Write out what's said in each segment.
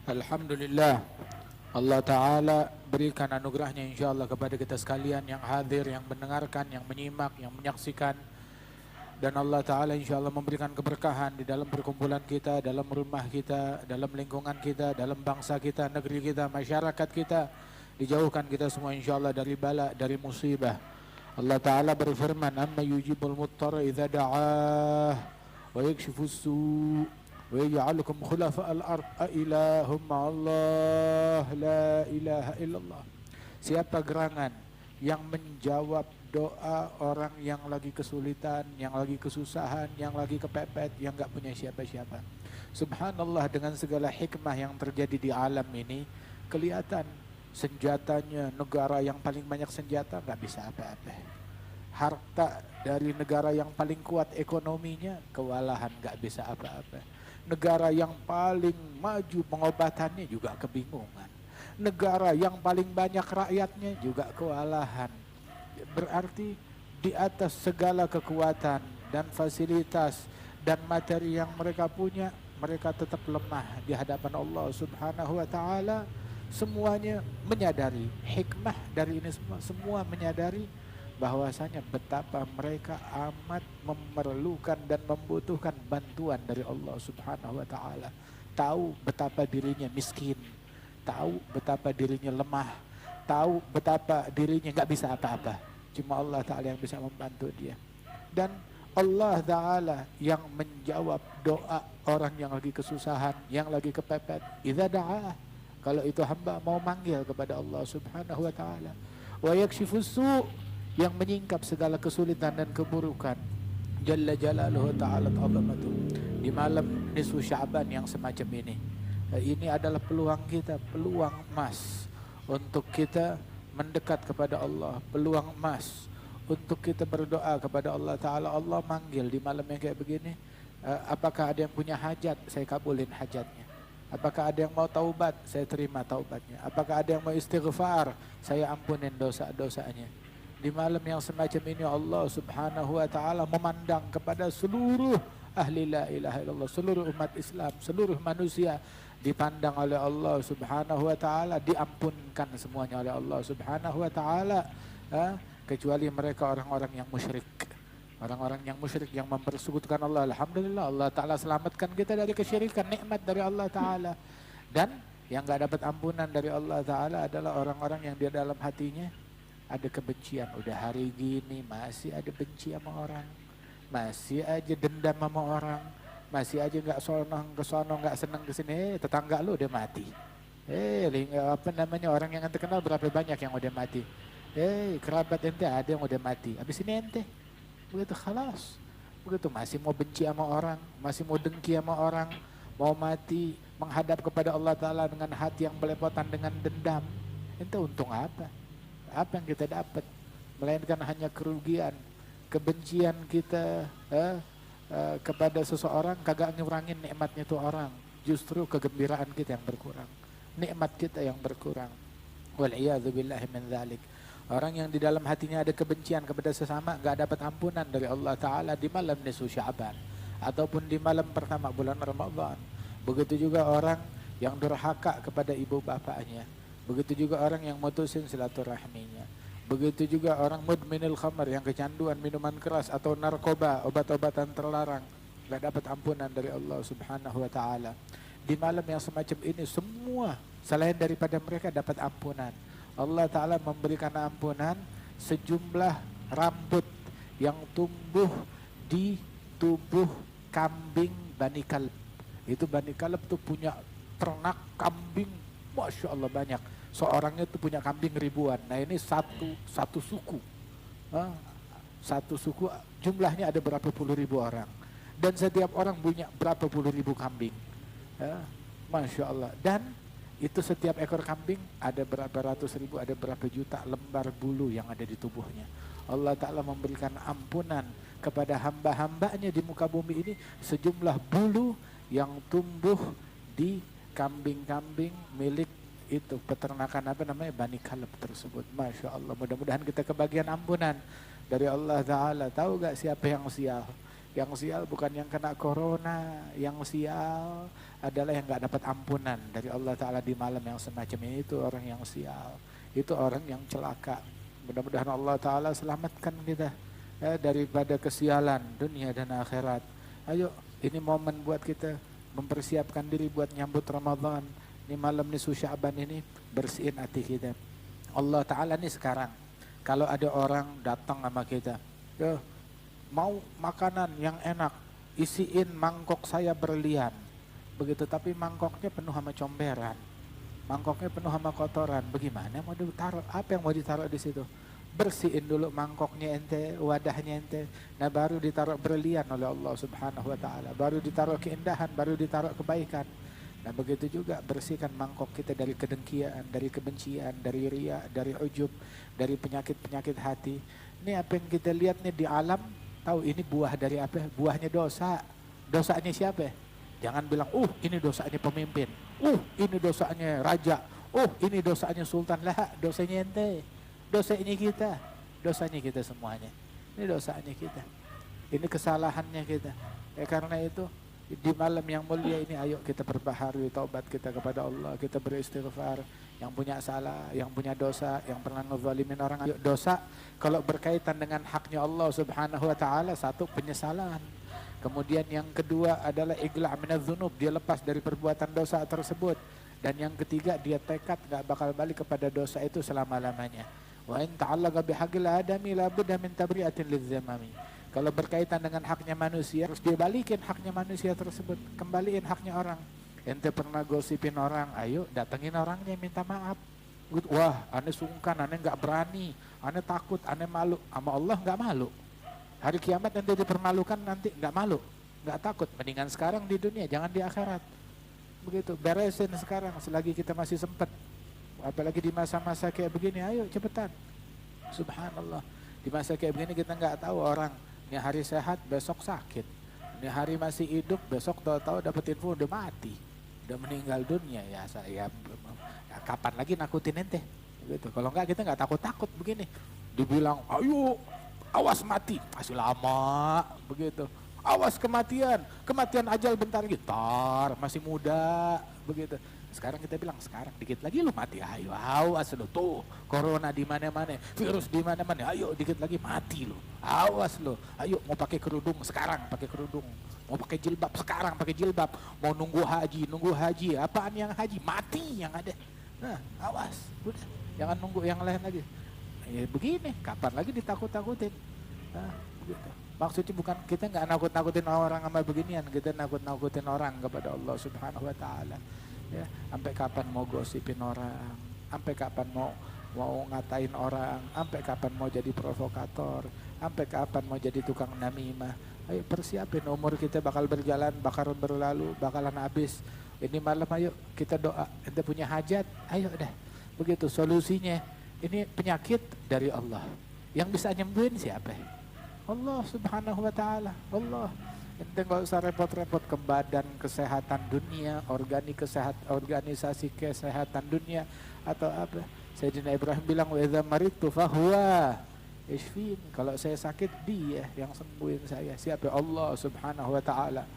Alhamdulillah, Allah Ta'ala berikan anugerahnya insya Allah kepada kita sekalian yang hadir, yang mendengarkan, yang menyimak, yang menyaksikan. Dan Allah Ta'ala insya Allah memberikan keberkahan di dalam perkumpulan kita, dalam rumah kita, dalam lingkungan kita, dalam bangsa kita, negeri kita, masyarakat kita. Dijauhkan kita semua insya Allah dari bala, dari musibah. Allah Ta'ala berfirman, amma yujibul muttar idha da'ah wa yakshifus su' wa yaj'alukum khulafa'al ard a ilahum ma'allah la ilaha illallah. Siapa gerangan yang menjawab doa orang yang lagi kesulitan, yang lagi kesusahan, yang lagi kepepet, yang gak punya siapa-siapa. Subhanallah, dengan segala hikmah yang terjadi di alam ini, kelihatan senjatanya negara yang paling banyak senjata gak bisa apa-apa. Harta dari negara yang paling kuat ekonominya kewalahan, gak bisa apa-apa. Negara yang paling maju pengobatannya juga kebingungan. Negara yang paling banyak rakyatnya juga kewalahan. Berarti di atas segala kekuatan dan fasilitas dan materi yang mereka punya, mereka tetap lemah di hadapan Allah Subhanahu wa Ta'ala. Semuanya menyadari hikmah dari ini semua menyadari bahwasanya betapa mereka amat memerlukan dan membutuhkan bantuan dari Allah Subhanahu wa Ta'ala. Tahu betapa dirinya miskin, tahu betapa dirinya lemah, tahu betapa dirinya gak bisa apa-apa. Cuma Allah Ta'ala yang bisa membantu dia. Dan Allah Ta'ala yang menjawab doa orang yang lagi kesusahan, yang lagi kepepet. Idza da'ah, kalau itu hamba mau manggil kepada Allah Subhanahu wa Ta'ala. Wa yakshifus su', yang menyingkap segala kesulitan dan keburukan. Jalla jalaluhu ta'ala ta'zamatu. Di malam nisfu Sya'ban yang semacam ini. Ini adalah peluang kita, peluang emas untuk kita mendekat kepada Allah, peluang emas untuk kita berdoa kepada Allah Ta'ala. Allah manggil di malam yang kayak begini. Apakah ada yang punya hajat? Saya kabulin hajatnya. Apakah ada yang mau taubat? Saya terima taubatnya. Apakah ada yang mau istighfar? Saya ampunin dosa-dosanya. Di malam yang semacam ini Allah Subhanahu wa Ta'ala memandang kepada seluruh ahli la ilaha illallah, seluruh umat Islam, seluruh manusia dipandang oleh Allah Subhanahu wa Ta'ala, diampunkan semuanya oleh Allah Subhanahu wa Ta'ala, kecuali mereka orang-orang yang musyrik. Orang-orang yang musyrik yang mempersekutukan Allah. Alhamdulillah Allah Ta'ala selamatkan kita dari kesyirikan, nikmat dari Allah Ta'ala. Dan yang gak dapat ampunan dari Allah Ta'ala adalah orang-orang yang di dalam hatinya ada kebencian. Udah hari gini masih ada benci sama orang, masih aja dendam sama orang, masih aja nggak sonong ke sono, nggak seneng ke sini. Tetangga lu udah mati. Apa namanya, orang yang ente kenal berapa banyak yang udah mati. Kerabat ente ada yang udah mati. Habis ini ente begitu khalas. Begitu masih mau benci sama orang, masih mau dengki sama orang, mau mati menghadap kepada Allah Ta'ala dengan hati yang belepotan dengan dendam. Ente untung apa? Apa yang kita dapat? Melainkan hanya kerugian. Kebencian kita kepada seseorang kagak ngurangin nikmatnya itu orang. Justru kegembiraan kita yang berkurang, nikmat kita yang berkurang. Wal'iyadzubillahi min dzalik. Orang yang di dalam hatinya ada kebencian kepada sesama gak dapat ampunan dari Allah Ta'ala di malam nisfu Sya'ban ataupun di malam pertama bulan Ramadan. Begitu juga orang yang durhaka kepada ibu bapaknya. Begitu juga orang yang mutusin silaturahminya. Begitu juga orang mudminil khamar, yang kecanduan minuman keras atau narkoba, obat-obatan terlarang, gak dapat ampunan dari Allah Subhanahu wa Ta'ala. Di malam yang semacam ini semua selain daripada mereka dapat ampunan. Allah Ta'ala memberikan ampunan sejumlah rambut yang tumbuh di tubuh kambing Bani Kalb. Itu Bani Kalb tuh punya ternak kambing, Masya Allah banyak. Seorangnya tuh punya kambing ribuan. Nah ini satu suku. Satu suku jumlahnya ada berapa puluh ribu orang. Dan setiap orang punya berapa puluh ribu kambing. Masya Allah. Dan itu setiap ekor kambing ada berapa ratus ribu, ada berapa juta lembar bulu yang ada di tubuhnya. Allah Ta'ala memberikan ampunan kepada hamba-hambanya di muka bumi ini sejumlah bulu yang tumbuh di kambing-kambing milik itu peternakan apa namanya Bani Kalb tersebut. Masya Allah, mudah-mudahan kita kebagian ampunan dari Allah Ta'ala. Tahu gak siapa yang sial? Yang sial bukan yang kena corona, yang sial adalah yang nggak dapat ampunan dari Allah Ta'ala di malam yang semacam ini. Itu orang yang sial, itu orang yang celaka. Mudah-mudahan Allah Ta'ala selamatkan kita daripada kesialan dunia dan akhirat. Ayo, ini momen buat kita mempersiapkan diri buat nyambut Ramadan. Ini malam nisfu Sya'ban ini, bersihin hati kita. Allah Ta'ala nih sekarang, kalau ada orang datang sama kita, mau makanan yang enak, isiin mangkok saya berlian. Begitu, tapi mangkoknya penuh sama comberan. Mangkoknya penuh sama kotoran. Bagaimana mau ditaruh? Apa yang mau ditaruh di situ? Bersihin dulu mangkoknya ente, wadahnya ente. Nah, baru ditaruh berlian oleh Allah Subhanahu wa Ta'ala. Baru ditaruh keindahan, baru ditaruh kebaikan. Nah, begitu juga bersihkan mangkok kita dari kedengkian, dari kebencian, dari riya, dari ujub, dari penyakit-penyakit hati. Ini apa yang kita lihat nih di alam. Tahu ini buah dari apa? Buahnya dosa. Dosanya siapa? Jangan bilang, ini dosanya pemimpin. Ini dosanya raja. Ini dosanya sultan. Lah, dosanya ente. Dosanya kita. Dosanya kita semuanya. Ini dosanya kita. Ini kesalahannya kita. Karena itu, di malam yang mulia ini, ayo kita perbaharui taubat kita kepada Allah. Kita beristighfar. Yang punya salah, yang punya dosa, yang pernah ngezalimin orang. Ayo, dosa kalau berkaitan dengan haknya Allah Subhanahu wa Ta'ala, satu, penyesalan. Kemudian yang kedua adalah igla' minadz dzunub, dia lepas dari perbuatan dosa tersebut. Dan yang ketiga, dia tekad gak bakal balik kepada dosa itu selama-lamanya. Wa in ta'allaqa bihaqqil adami la budda min tabri'atin lidzamami. Kalau berkaitan dengan haknya manusia, harus dia balikin haknya manusia tersebut, kembaliin haknya orang. Ente pernah gosipin orang, ayo datengin orangnya minta maaf. Wah, ane sungkan, ane gak berani, ane takut, ane malu. Sama Allah gak malu. Hari kiamat nanti dipermalukan, nanti gak malu, gak takut. Mendingan sekarang di dunia, jangan di akhirat. Begitu, beresin sekarang selagi kita masih sempat. Apalagi di masa-masa kayak begini, ayo cepetan. Subhanallah, di masa kayak begini kita gak tahu orang. Ini hari sehat, besok sakit. Ini hari masih hidup, besok tahu-tahu dapat info udah mati, udah meninggal dunia. Ya saya, kapan lagi nakutin ente? Gitu. Kalau enggak kita nggak takut-takut begini. Dibilang, ayo, awas mati, masih lama, begitu. Awas kematian, kematian ajal bentar lagi, masih muda, begitu. Sekarang kita bilang, sekarang dikit lagi lu mati, ayo, awas lu tuh, corona di mana-mana, virus di mana-mana, ayo dikit lagi mati lu, awas lu, ayo mau pakai kerudung sekarang pakai kerudung, mau pakai jilbab sekarang pakai jilbab, mau nunggu haji, apaan yang haji, mati yang ada, nah awas, udah, jangan nunggu yang lain lagi, ya begini, kapan lagi ditakut-takutin, nah begitu. Maksudnya bukan kita nggak nakut-nakutin orang sama beginian, kita nakut-nakutin orang kepada Allah Subhanahu wa Ta'ala. Ya, sampai kapan mau gosipin orang, sampai kapan mau ngatain orang, sampai kapan mau jadi provokator, sampai kapan mau jadi tukang namimah. Ayo persiapin, umur kita bakal berjalan, bakal berlalu, bakalan habis. Ini malam ayo kita doa, ente punya hajat, ayo dah. Begitu solusinya. Ini penyakit dari Allah. Yang bisa nyembuhin siapa? Allah Subhanahu wa Ta'ala. Allah. Ente nggak usah repot-repot ke badan kesehatan dunia, organisasi kesehatan dunia atau apa. Sayyidina Ibrahim bilang, wa idza maridtu fahuwa yashfin. Kalau saya sakit, dia yang sembuhin saya. Siapa? Allah Subhanahu wa Ta'ala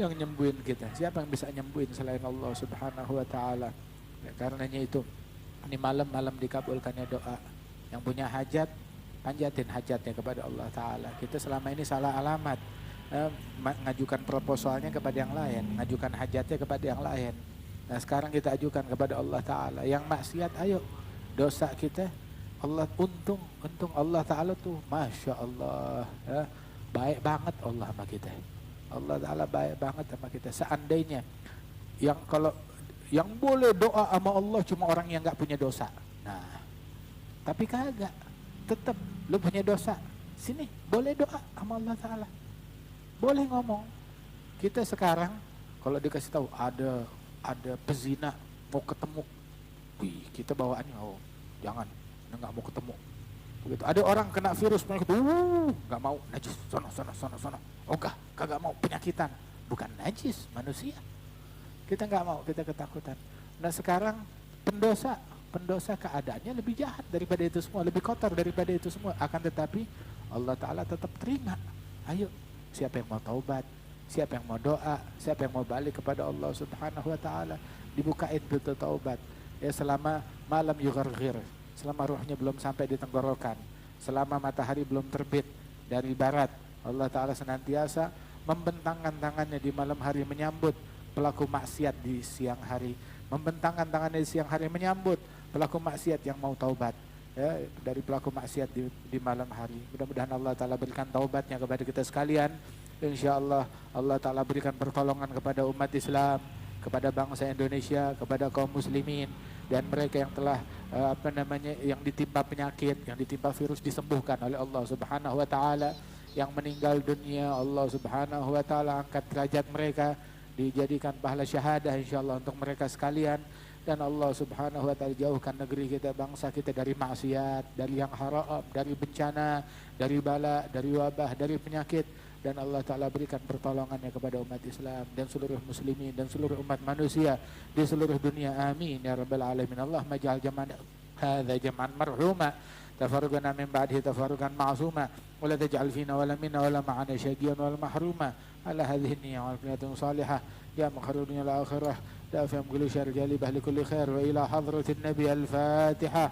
yang nyembuhin kita. Siapa yang bisa nyembuhin selain Allah Subhanahu wa Ta'ala? Ya, karenanya itu, ini malam-malam dikabulkannya doa. Yang punya hajat, panjatin hajatnya kepada Allah Ta'ala. Kita selama ini salah alamat, ngajukan proposalnya kepada yang lain, ngajukan hajatnya kepada yang lain. Nah sekarang kita ajukan kepada Allah Ta'ala. Yang maksiat, ayo dosa kita, Allah untung Allah Ta'ala tuh Masya Allah ya, baik banget Allah sama kita. Allah Ta'ala baik banget sama kita. Seandainya yang boleh doa sama Allah cuma orang yang gak punya dosa. Nah tapi kagak, tetap lu punya dosa, sini boleh doa sama Allah Ta'ala, boleh ngomong. Kita sekarang kalau dikasih tahu ada pezina mau ketemu, kita bawaannya jangan, nggak mau ketemu. Begitu. Ada orang kena virus penyakit, nggak mau, najis, sono, kagak mau, penyakitan, bukan najis, manusia. Kita nggak mau, kita ketakutan. Nah sekarang pendosa keadaannya lebih jahat daripada itu semua, lebih kotor daripada itu semua. Akan tetapi Allah Ta'ala tetap terima. Ayo siapa yang mau taubat, siapa yang mau doa, siapa yang mau balik kepada Allah Subhanahu wa taala, dibukain pintu taubat. Ya, selama malam yugharghir, selama ruhnya belum sampai di tenggorokan, selama matahari belum terbit dari barat, Allah taala senantiasa membentangkan tangannya di malam hari menyambut pelaku maksiat di siang hari, membentangkan tangannya di siang hari menyambut pelaku maksiat yang mau taubat. Ya, dari pelaku maksiat di malam hari. Mudah-mudahan Allah Ta'ala berikan taubatnya kepada kita sekalian. InsyaAllah Allah Ta'ala berikan pertolongan kepada umat Islam, kepada bangsa Indonesia, kepada kaum muslimin, dan mereka yang telah yang ditimpa penyakit, yang ditimpa virus disembuhkan oleh Allah Subhanahu wa taala. Yang meninggal dunia, Allah Subhanahu wa taala angkat derajat mereka, dijadikan pahala syahadah insyaallah untuk mereka sekalian. Dan Allah Subhanahu wa taala jauhkan negeri kita, bangsa kita dari maksiat, dari yang haram, dari bencana, dari bala, dari wabah, dari penyakit. Dan Allah Ta'ala berikan pertolongannya kepada umat Islam dan seluruh muslimin dan seluruh umat manusia di seluruh dunia. Amin ya rabbal alamin. Allahumma ja'al jam'an hadza jam'an marhuma, tafarruqana min ba'dihi tafarruqan ma'suma, wa la taj'al fina wa la minna wa la ma'ana syaqiyan wal mahruma. Ala hadhihi niyyah wal niyatun salihah ya makhrujuna al akhirah دافع كل شر جالبه لكل خير وإلى حضرة النبي الفاتحة.